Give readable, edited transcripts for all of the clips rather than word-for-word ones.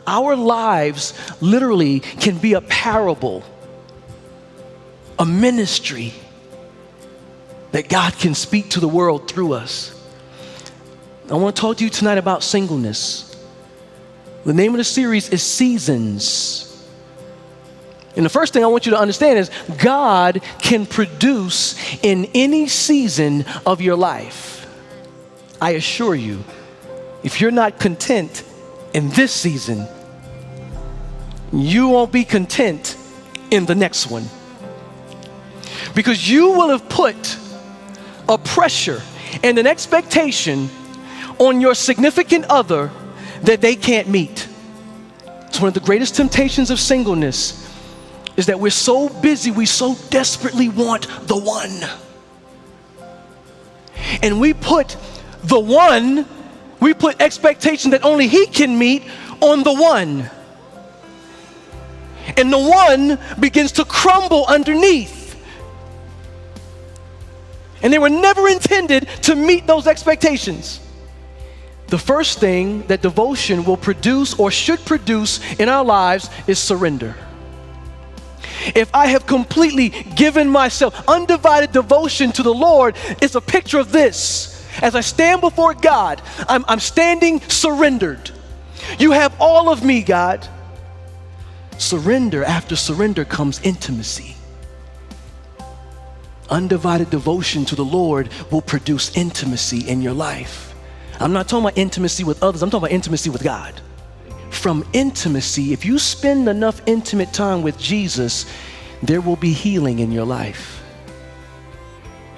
Our lives literally can be a parable, a ministry that God can speak to the world through us. I want to talk to you tonight about singleness. The name of the series is Seasons. And the first thing I want you to understand is God can produce in any season of your life. I assure you, if you're not content in this season, you won't be content in the next one. Because you will have put a pressure and an expectation on your significant other that they can't meet. It's one of the greatest temptations of singleness is that we're so busy, we so desperately want the one. And we put expectation that only he can meet on the one. And the one begins to crumble underneath. And they were never intended to meet those expectations. The first thing that devotion will produce or should produce in our lives is surrender. If I have completely given myself undivided devotion to the Lord, it's a picture of this. As I stand before God, I'm standing surrendered. You have all of me, God. Surrender, after surrender comes intimacy. Undivided devotion to the Lord will produce intimacy in your life. I'm not talking about intimacy with others, I'm talking about intimacy with God. From intimacy, if you spend enough intimate time with Jesus, there will be healing in your life.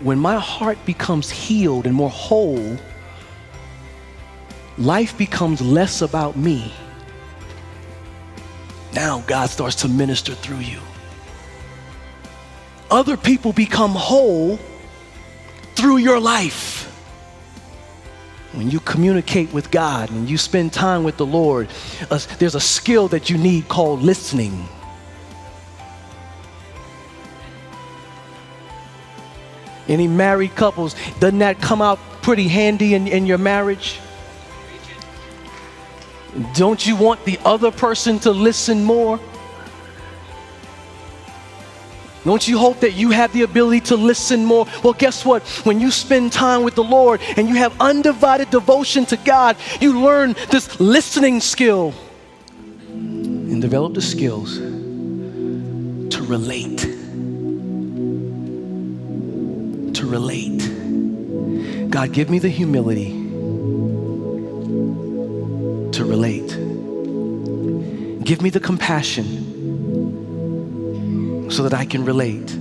When my heart becomes healed and more whole, life becomes less about me. Now God starts to minister through you. Other people become whole through your life. When you communicate with God and you spend time with the Lord, there's a skill that you need called listening. Any married couples, doesn't that come out pretty handy in your marriage? Don't you want the other person to listen more? Don't you hope that you have the ability to listen more? Well, guess what? When you spend time with the Lord and you have undivided devotion to God, you learn this listening skill and develop the skills to relate. To relate. God, give me the humility to relate. Give me the compassion so that I can relate.